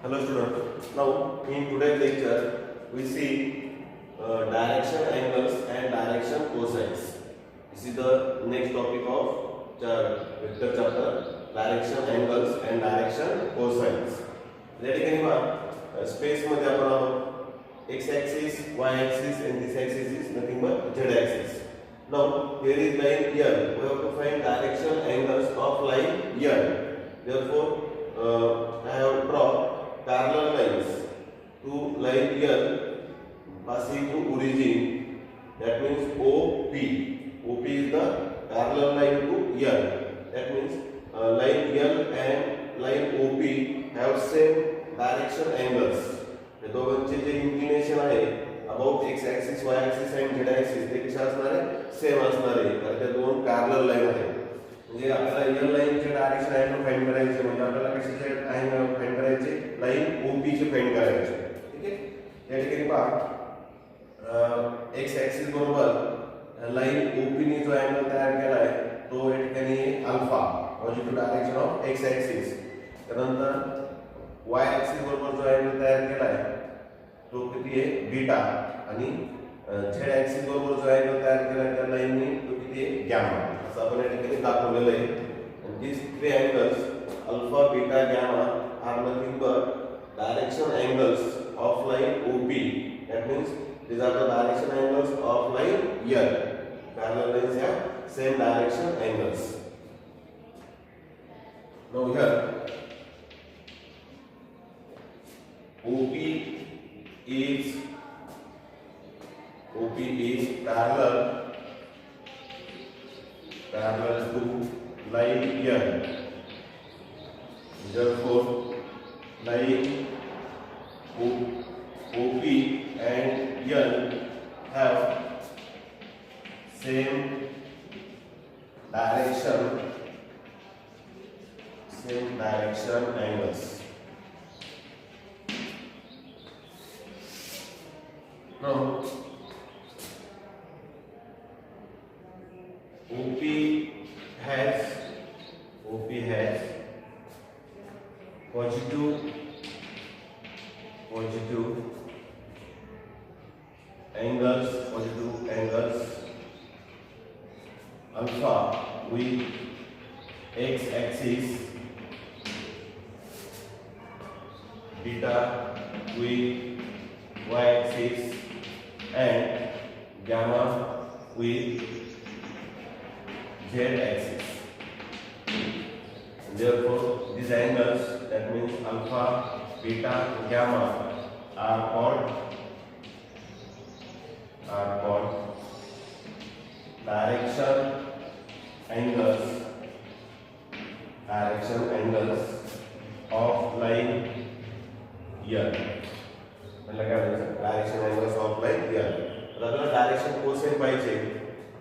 Hello students. Now in today's lecture we see direction angles and direction cosines. This is the next topic of vector chapter, direction angles and direction cosines. या ठिकाणी पहा space मध्ये आपण x axis, y axis and this axis is nothing but z axis. Now here is line L. We have to find direction angles of line L. Therefore I have drawn parallel lines to line L passing to origin. That means OP. OP is the parallel line to L. That means line L and line OP have same direction angles. हे दोघांचे जे inclination आहे about x axis, y axis and z axis ते कसे असणार आहे? Same असणार आहे. कारण ते दोन पॅरलल लाईन आहेत. म्हणजे आपल्याला L लाईनचे डायरेक्शन अँगल फाइंड करायचे म्हणजे आपल्याला कशाचे अँगल फाइंड करायचे? लाईन OP चे फाइंड करायचे. ठीक आहे? या ठिकाणी पहा x axis बरोबर लाईन OP ने जो अँगल तयार केला आहे तो या ठिकाणी alpha positive direction of x axis. त्यानंतर y axis बरोबर जो अँगल तयार केला आहे तो किती आहे? बीटा. आणि z axis बरोबर जो अँगल तयार केला आहे त्या लाईनने तो किती आहे? गॅमा. असं आपण या ठिकाणी दाखवलेलं आहे. and these three angles alpha, beta, gamma are nothing but direction angles of line OP. That means these are the direction angles of line L. Parallel lines have same direction angles. Now here OP is parallel to line L. Therefore, line OP and L have same direction angles. Now OP has positive angles alpha with x axis, beta with y axis and gamma with z axis. Therefore these angles, that means alpha, beta, gamma are called direction angles of line L. मतलब काय म्हणायचं? Direction angles of line L. आता आपल्याला direction cosine पाहिजे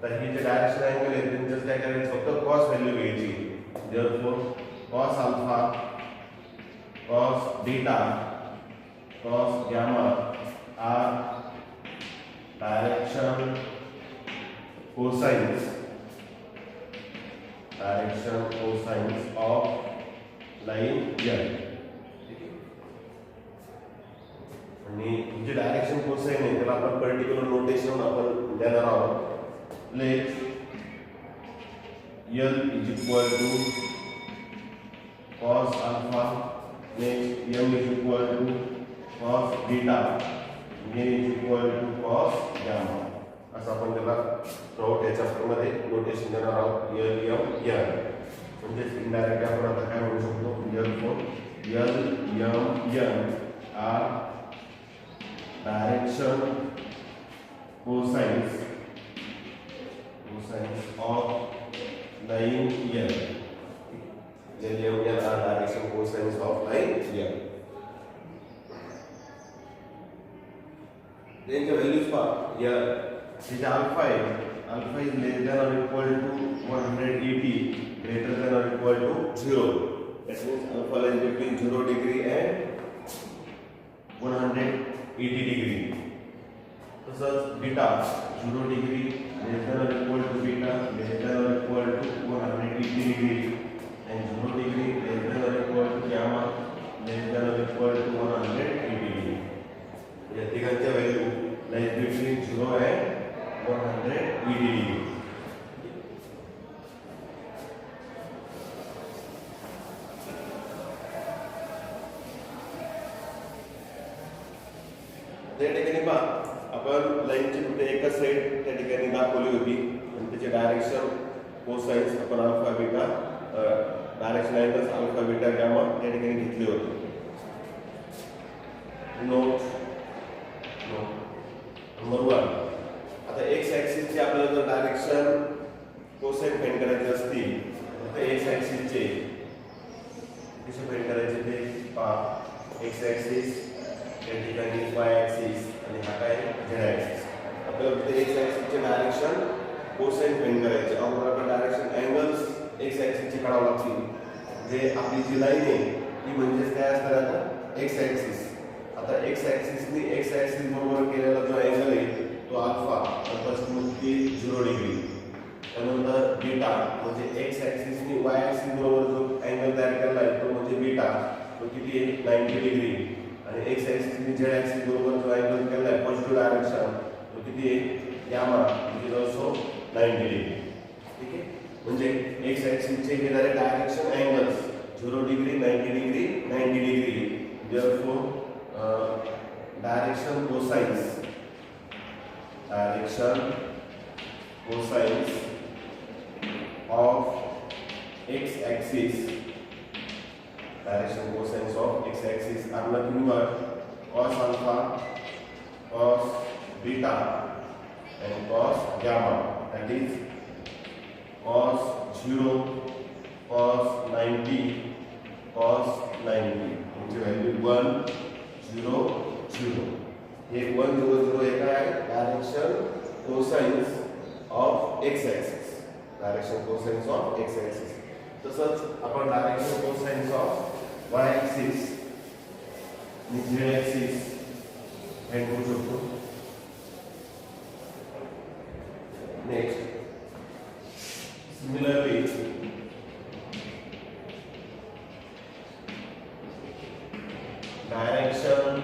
तर ही जे direction angle आहे त्यांचं काय करायचं? फक्त cos व्हॅल्यू घ्यायची. Therefore cos alpha, cos beta, cos gamma are direction cosines of line L. आणि जे डायरेक्शन कोसाइन आहे त्याला आपण पर्टिक्युलर नोटेशन आपण देणार आहोत. Let L is equal to cos alpha, next M is equal to cos beta, N is equal to cos gamma. असं आपण त्याला थ्रूआउट या चॅप्टरमध्ये नोटेशन देणार आहोत. L, M, N. म्हणजे इनडायरेक्टली आपण आता काय म्हणू शकतो? L, M, N are direction cosines of line L. L, M, N are direction cosines of line L. Then the values for L is alpha is less than or equal to 180, greater than or equal to 0. That means alpha lies between 0 degree and 180 degree. तसंच beta 0 degree less than or equal to beta less than or equal to 180 degree and 0 degree less than or equal to gamma less than or equal to त्या ठिकाणी पहा आपण लाईनची फक्त एकच side त्या ठिकाणी दाखवली होती आणि त्याचे डायरेक्शन कोसाइन्स आपण alpha beta direction angles alpha beta gamma त्या ठिकाणी घेतले होते. Note number 1. आता एक्स ॲक्सिस चे आपल्याला जर डायरेक्शन कोसाइन फाइंड करायचे असतील तर एक्स ॲक्सिस चे कसे फाइंड करायचे ते पहा. एक्स ॲक्सिस या ठिकाणी वाय ॲक्सिस आणि हा काय झेड ॲक्सिस. आपल्याला फक्त एक्स ॲक्सिस चे डायरेक्शन कोसाइन फाइंड करायचे. अगोदर आपण डायरेक्शन अँगल्स एक्स ॲक्सिस चे काढावे लागतील. जे आपली जी लाईन आहे ती म्हणजे काय असणार आता एक्स ॲक्सिस. आता एक्स ॲक्सिस नी एक्स ॲक्सिस बरोबर केलेला जो अँगल आहे तो अल्फा आणि 0 डिग्री. त्यानंतर बीटा म्हणजे एक्स ॲक्सिस नी वाय ॲक्सिस बरोबर जो अँगल तयार केला आहे तो म्हणजे बीटा, तो किती आहे 90 डिग्री. आणि एक्स ॲक्सिस नी झेड ॲक्सिस बरोबर जो अँगल केला आहे पॉझिटिव्ह डायरेक्शन तो किती आहे gamma, which is also 90 degree. ठीक आहे. म्हणजे एक्स ॲक्सिस चे हे झाले direction angles 0 degree 90 degree 90 degree. therefore direction cosines of x axis are nothing but cos alpha, cos beta and cos gamma. That is cos 0, cos 90, cos 90. ची value 1 0 0. हे 1 0 0 हे काय आहे direction cosines of x axis. Direction cosines of x axis. तसंच आपण direction cosines of Y axis आणि Z axis find करू शकतो. Next similarly direction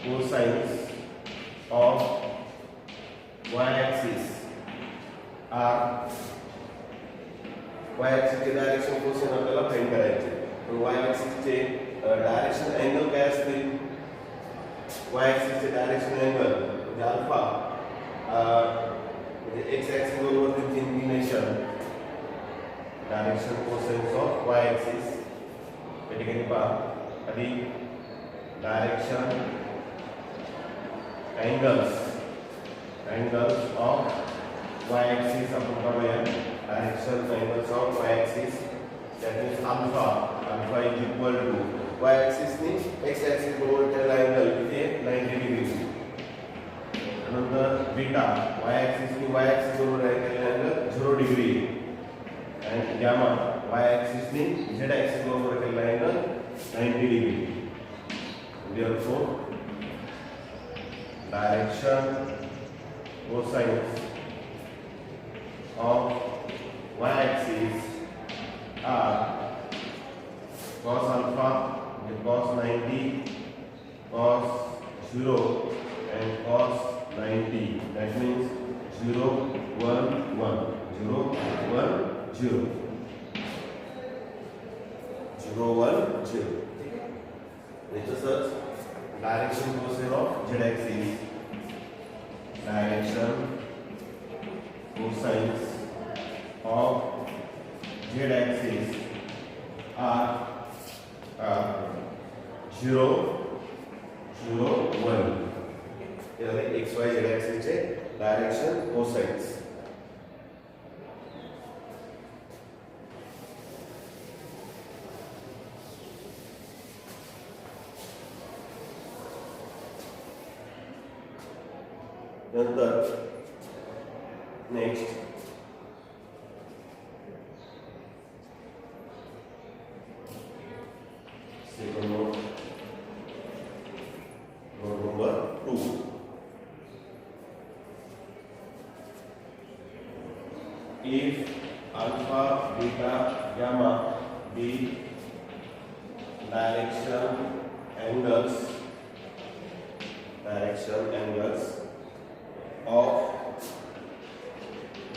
cosines of y-axis are y-axis चे direction cosine आपल्याला फाइंड करायचे. तर y-axis चे डायरेक्शन अँगल काय असतील. y-axis चे डायरेक्शन अँगल म्हणजे अल्फा म्हणजे x ॲक्सिस बरोबर त्यांची inclination direction cosines of y-axis या ठिकाणी पहा आधी direction angles of Y axis आपण काढूया. Direction angles of Y axis that means alpha is equal to Y axis नी एक्स ॲक्सिस बरोबर केलेला अँगल किती आहे 90 डिग्री. नंतर बीटा वाय ॲक्सिस नी वाय ॲक्सिस बरोबर केलेला अँगल 0 डिग्री. आणि गॅमा वाय ॲक्सिस नी झेड ॲक्सिस बरोबर केलेला angle 90 degree. Therefore, direction cosines of y-axis are cos alpha, cos 90, cos 0, and cos 90. That means 0 1 1 0 1 0 0 1 0. तसंच direction cosine of Z axis direction cosines of Z axis are 0 0 1. हे झाले X Y Z axis चे direction cosines. नंतर next second note number 2. if alpha beta gamma be direction angles of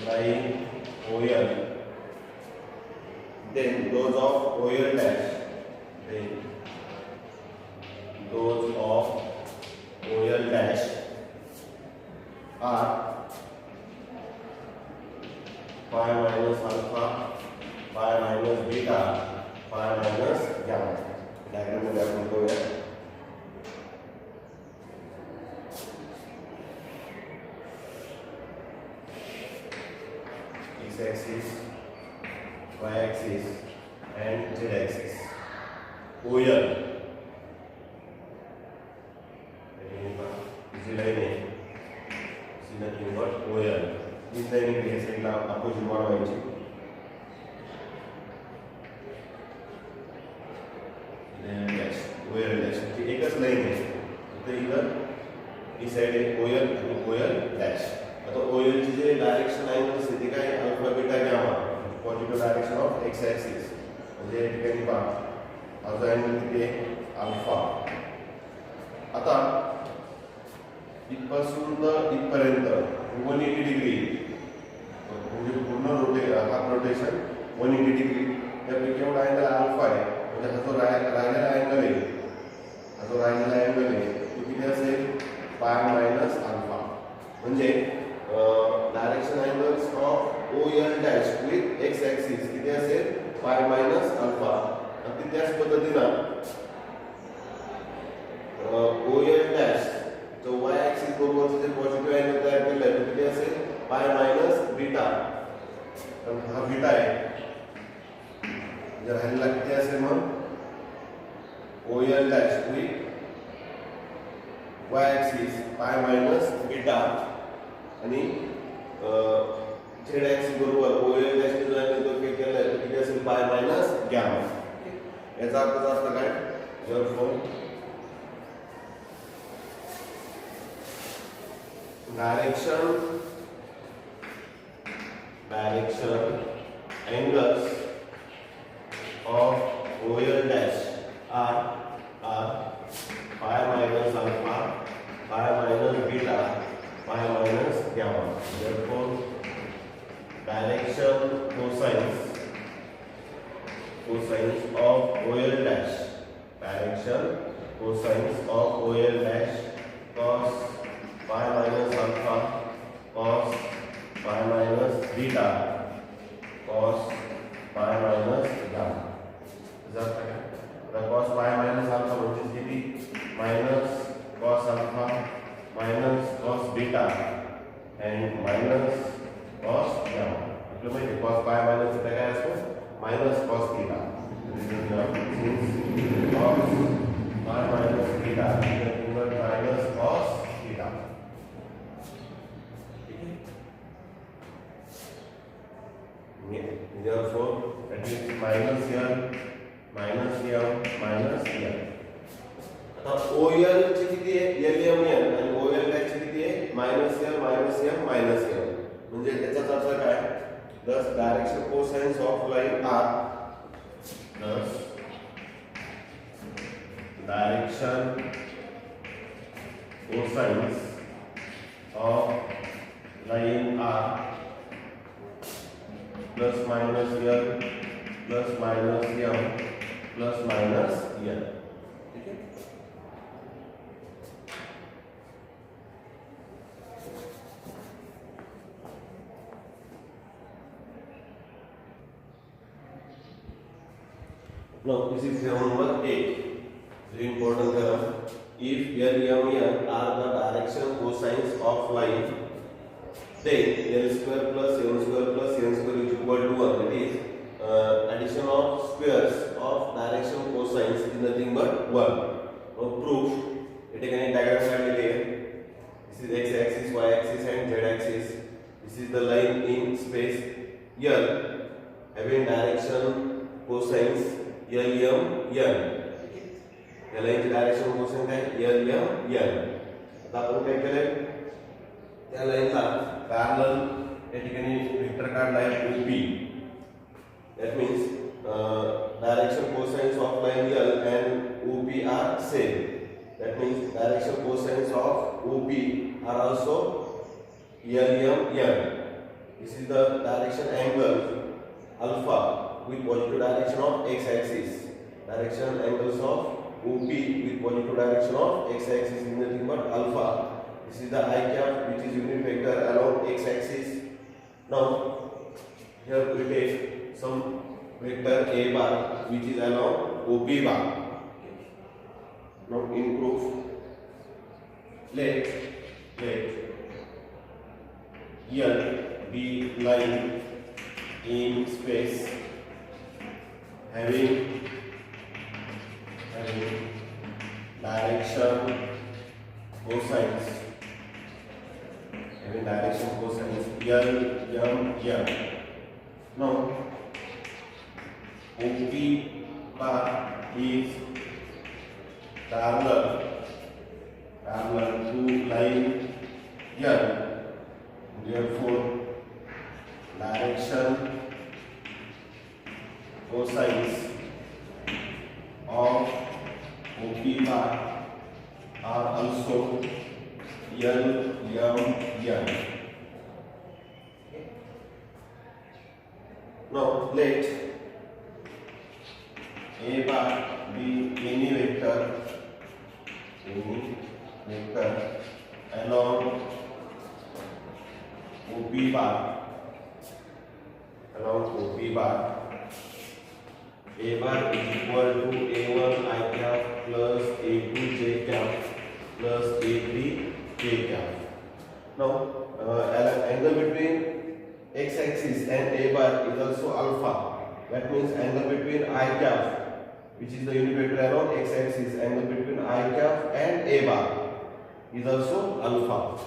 line OL, then those of OL dash, then those of dash are phi minus alpha, phi minus beta, phi minus gamma. Diagram मध्ये आपण बघूया. x axis, y axis and z axis. OL इसी line है, इसी nothing but OL. इस line के साइडला opposite बनवायची. OL डॅश ची एकच लाईन आहे. तर इथं ही साइड आहे OL आणि OL डॅश. आता OL ची जे डायरेक्शन अँगल्स आहे ते काय alpha beta gamma positive direction of x axis. म्हणजे या ठिकाणी पहा हा जो अँगल किती आहे अल्फा. आता इथपासून तर इथपर्यंत 180 डिग्री म्हणजे पूर्ण हाफ रोटेशन 180 डिग्री. त्यापैकी एवढा अँगल अल्फा आहे. म्हणजे हा जो राहिलेला अँगल आहे तो किती असेल पाय मायनस अल्फा. म्हणजे direction angles of OL dash with x axis किती असेल पाय मायनस अल्फा. आणि त्याच पद्धतीनं OL डॅश जो y ॲक्सिस बरोबरचं जे पॉझिटिव्ह अँगल तयार केलं आहे किती असेल पाय मायनस बीटा. तर हा बीटा आहे. जर राहिलेला किती असेल मग OL dash with y axis pi minus beta आणि z axis बरोबर OL डॅश जो अँगल तो केला आहे तो किती असेल पाय मायनस गॅमा. याचा अर्थ असा काय therefore direction angles of OL dash are phi minus alpha, phi minus beta, phi minus gamma. Therefore, direction cosines of OL dash, cos phi minus alpha, cos phi minus beta, cos phi minus gamma. The cos phi minus alpha which is किती minus cos alpha minus cos beta and minus cos gamma. आपल्याला माहिती आहे cos phi minus beta काय असतो minus cos theta. Cos phi minus beta minus cos theta. Therefore, that is minus here. Minus m minus n. आता OL ची किती आहे LM n आणि OL डॅश ची किती आहे minus m minus m minus m. म्हणजे याचा अर्थ काय thus direction cosines of line are thus direction cosines of line are plus minus l plus minus m plus minus n. ठीक है. Now this is theorem number 8. Very important theorem. If L, M, N are the direction cosines of line, then L square plus M square plus N square is equal to 1. That is addition of squares of direction cosines is nothing but 1. Now proof. ये ठिकाणी diagram काढलेली आहे. This is x axis, y axis and z axis. This is the line in space L having direction cosines L, M, N. या लाईनची direction cosine काय L, M, N. आता आपण काय केलंय त्या लाईनला पॅरलल या ठिकाणी वेक्टर काढला आहे OP. That means direction cosines of line L and OP are same. That means direction cosines of OP are also L, M, N. This is the direction angle alpha with positive direction of x axis. Direction angles of OP with positive direction of x-axis is nothing but alpha. This is the I cap which is unit vector along x-axis. Now here we take some vector A bar which is along OP bar. Now in proof, let L be line in space having direction cosines L, M, N. Now OP bar is parallel to line N. Therefore, direction cosines of OP bar are also L, M, N. Now let A bar be any vector along OP bar. A bar is equal to A1 I cap plus A2 J cap plus A3 K cap. Now angle between x-axis and A bar is also alpha. That means angle between I cap, which is the unit vector along x-axis, angle between I cap and A bar is also alpha.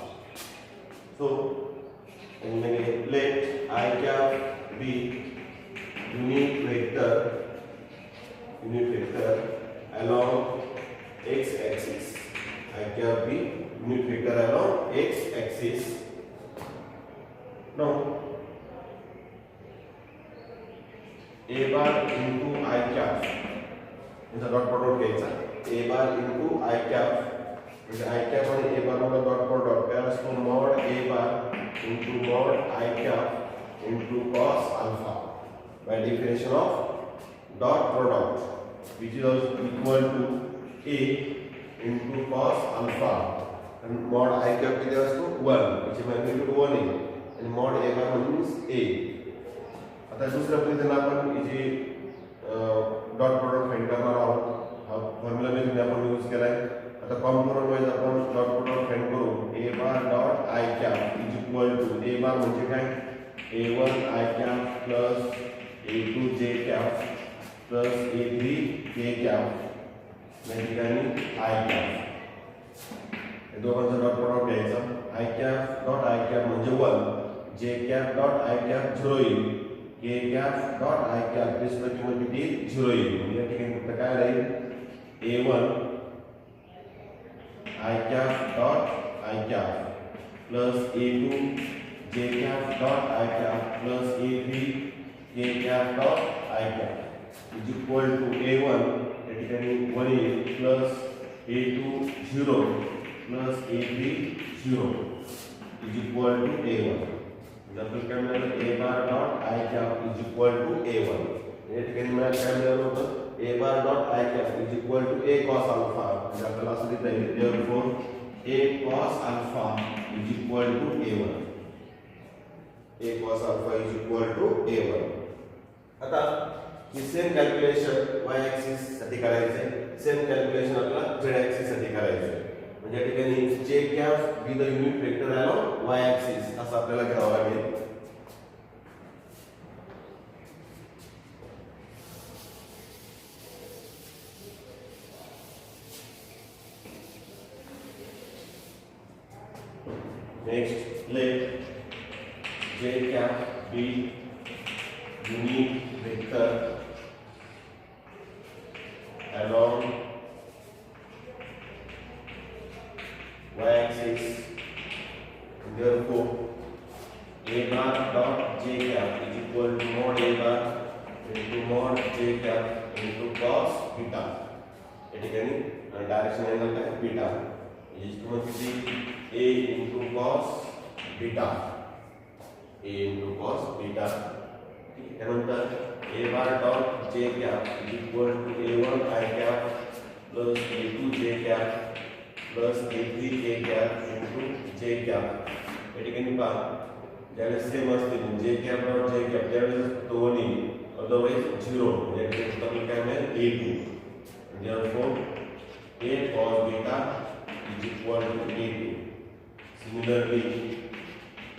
So let I cap be unit vector along x-axis. I cap be unit vector along x-axis. Now A bar into I cap is a dot product घ्यायचा. A bar into I cap म्हणजे I cap आणि A bar मध्ये dot product काय असतो mod A bar into mod I cap into cos alpha by definition of dot product which is also equal to A into cos alpha and mod I cap किती असतो 1 which is magnitude 1 आहे आणि mod A bar means A. आता दुसऱ्या पद्धतीने आपण J dot product find करणार आहोत हा फॉर्म्युला मी आपण यूज केलाय. आता कॉम्पोनंट वाइज आपण डॉट प्रोडक्ट फाइंड करू. A bar dot I cap is equal to A bar म्हणजे काय A1 I cap plus A2 J cap plus A3 K cap या ठिकाणी I cap हे दोघांचा डॉट प्रोडक्ट घ्यायचा. I cap dot I cap म्हणजे 1 J cap dot I cap 0 येईल. K cap dot I cap इसमें किंमत किती 0 येईल. या ठिकाणी फक्त काय राहील A1 I cap dot I cap plus A2 J cap dot I cap plus A3 K cap dot I cap is equal to A1 या ठिकाणी 1 येईल plus A2 0 plus A3 0 is equal to A1. आपल्याला काय मिळालं A bar dot I cap is equal to A1. या ठिकाणी मला काय मिळालं होतं A bar dot I cap is equal to A cos alpha. म्हणजे आपल्याला असं लिहिता येईल therefore A cos alpha is equal to A1. A cos alpha is equal to A1. आता ही सेम कॅल्क्युलेशन y ऍक्सिस साठी करायचे, सेम कॅल्क्युलेशन आपल्याला z axis साठी करायचे. म्हणजे या ठिकाणी j cap be the unit vector along y axis असं आपल्याला घ्यावं लागेल. Next, let j cap be unit vector along y-axis. Therefore, A bar dot j cap is equal to mod A bar into mod j cap into cos theta. या ठिकाणी direction angle काय beta याची किंमत किती A into cos beta A into cos beta. त्यानंतर A bar dot j cap is equal to A1 I cap plus A2 J cap plus A3 K cap into J cap. या ठिकाणी पहा ज्यावेळेस same असतील J cap dot J cap त्यावेळेस दोन्ही otherwise 0 म्हणजे आपल्याला काय मिळेल A2. Therefore A cos beta is equal to A2. Similarly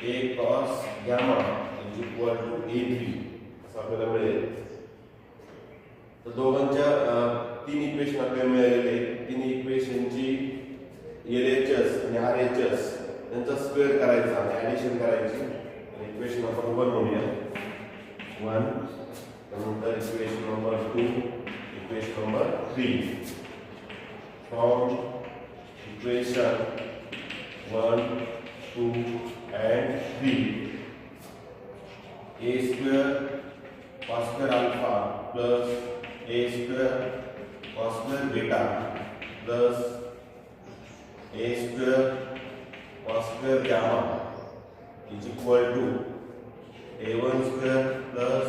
A cos gamma is equal to A3 असं आपल्याला मिळेल. तर दोघांच्या तीन इक्वेशन आपल्याला मिळालेले. तीन इक्वेशनची LHS आणि RHS यांचा स्क्वेअर करायचा आणि ॲडिशन करायची. इक्वेशन आपण 1 म्हणूया 1, त्यानंतर equation number 2, equation number 3. From equation 1, 2 and 3 A square cos square alpha plus A square cos square beta plus A square cos square gamma is equal to A1 square plus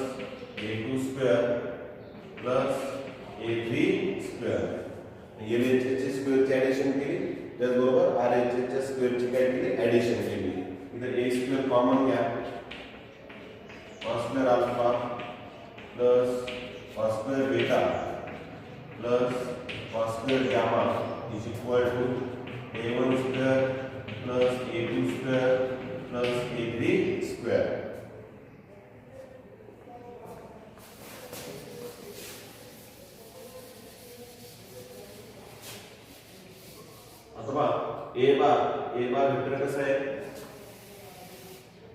A2 square plus A3 square. LHS ची स्क्वेअरची addition केली त्याचबरोबर RHS च्या स्क्वेअरची काय केली addition केली. इथे A square common घ्या cos square alpha plus cos square beta plus cos square gamma is equal to A1 square plus A2 square plus A3 square. अथवा A बार वेक्टर कसा आहे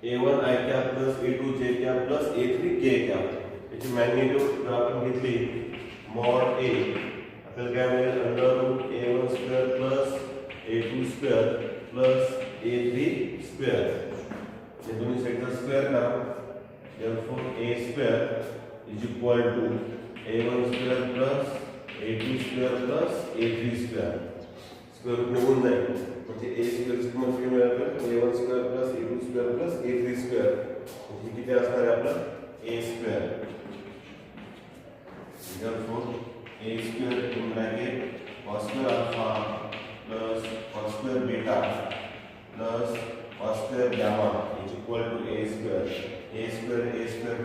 A1 I cap plus A2 J cap plus A3 K cap. याची magnitude जर आपण घेतली mod A आपल्याला काय मिळेल under root A1 square plus A2 square plus A3 square. हे दोन्ही साइडचा स्क्वेअर करा. therefore A square is equal to A1 square plus A2 square plus A3 square. Square root निघून जाईल म्हणजे A स्क्वेअर ची किंमत किती मिळेल A1 square plus A2 square plus A3 square. म्हणजे किती असणार आहे आपलं A square. therefore A square in bracket cos square alpha plus cos square beta plus cos square gamma is equal to A square. A square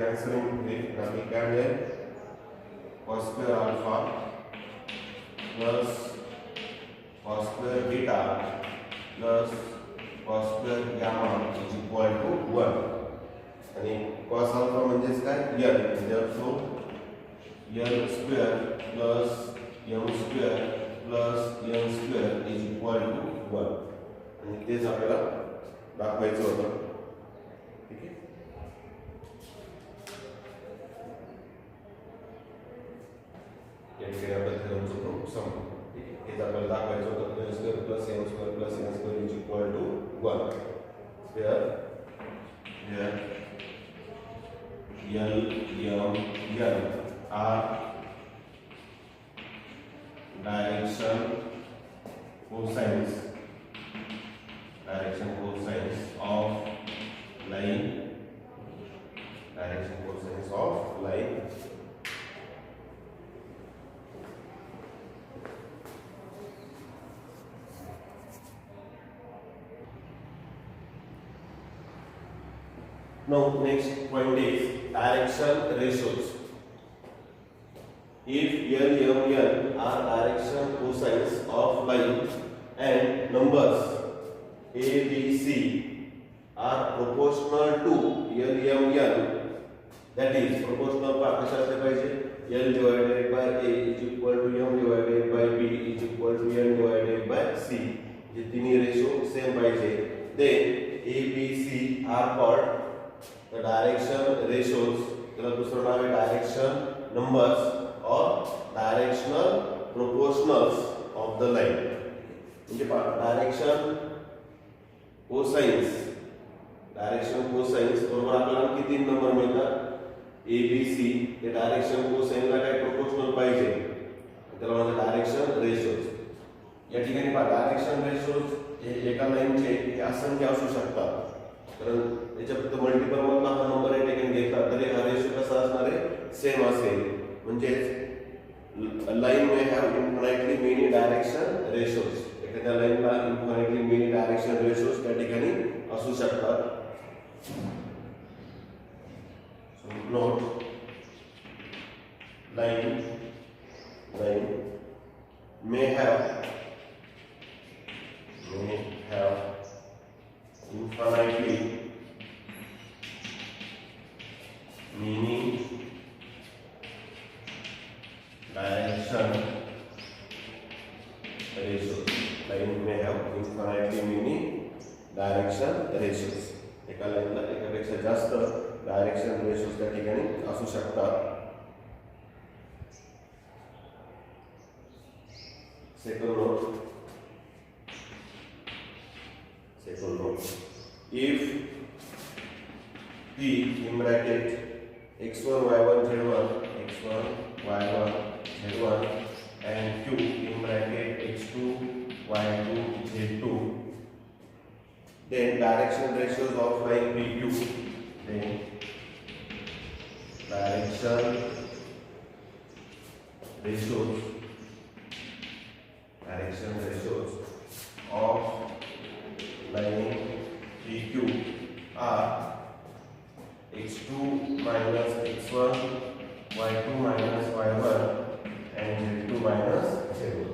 cancel होईल आणि काय मिळेल cos square alpha plus cos square beta plus cos square gamma is equal to 1. आणि cos alpha म्हणजेच काय L. therefore L square plus M square plus N square is equal to 1. आणि तेच आपल्याला दाखवायचं होतं. ठीक आहे. या ठिकाणी आपण थेरमचं प्रूफ समजू. हेच आपल्याला दाखवायचं होतं L square plus M square plus N square is equal to 1. Here L, M, N are direction cosines of line. Now next point is direction ratios. If L, M, N are direction cosines of line and numbers A, B, C are proportional to L, M, N, that is proportional कशा असले पाहिजे L divided by A is equal to M divided by B is equal to N divided by C. जे तिन्ही ratio same पाहिजे. Then A, B, C are called the direction ratios. त्याला दुसरं नाव आहे direction numbers or directional proportionals of the line. म्हणजे direction cosines बरोबर आपल्याला किती नंबर मिळतात A, B, C. हे डायरेक्शन कोसाइनला काय प्रोपोर्शनल पाहिजे त्याला म्हणतात डायरेक्शन रेशोज. या ठिकाणी पहा डायरेक्शन रेशोज हे एका लाईनचे हे असंख्य असू शकतात. कारण याच्या फक्त मल्टिपल मधला हा नंबर या ठिकाणी घेतला तरी हा रेशो कसा असणार आहे सेम असेल. म्हणजे line may have infinitely many direction ratios. एखाद्या लाईनला infinitely many direction ratios त्या ठिकाणी असू शकतात. So note line may have infinitely many direction ratios. Line may have infinitely many direction ratios. एका लाईनला एकापेक्षा जास्त डायरेक्शन रेशोज त्या ठिकाणी असू शकतात. Second note, if P in bracket x1 y1 z1 and Q in bracket x2 y2 z2, then direction ratios of line PQ, then direction ratios of line PQ are x2 minus x1, y2 minus y1 and z2 minus z1.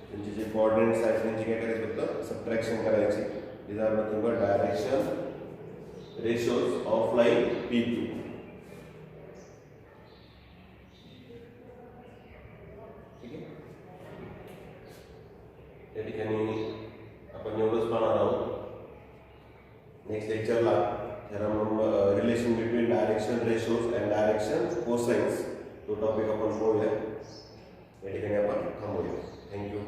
त्यांचे जे coordinates आहेत त्यांची काय करायचं होतं, subtraction करायची. these are nothing but direction ratios of line PQ. या ठिकाणी आपण एवढंच पाहणार आहोत. नेक्स्ट लेक्चरला relation between direction ratios and direction cosines तो टॉपिक आपण बोलूया. या ठिकाणी आपण थांबूया. थँक्यू.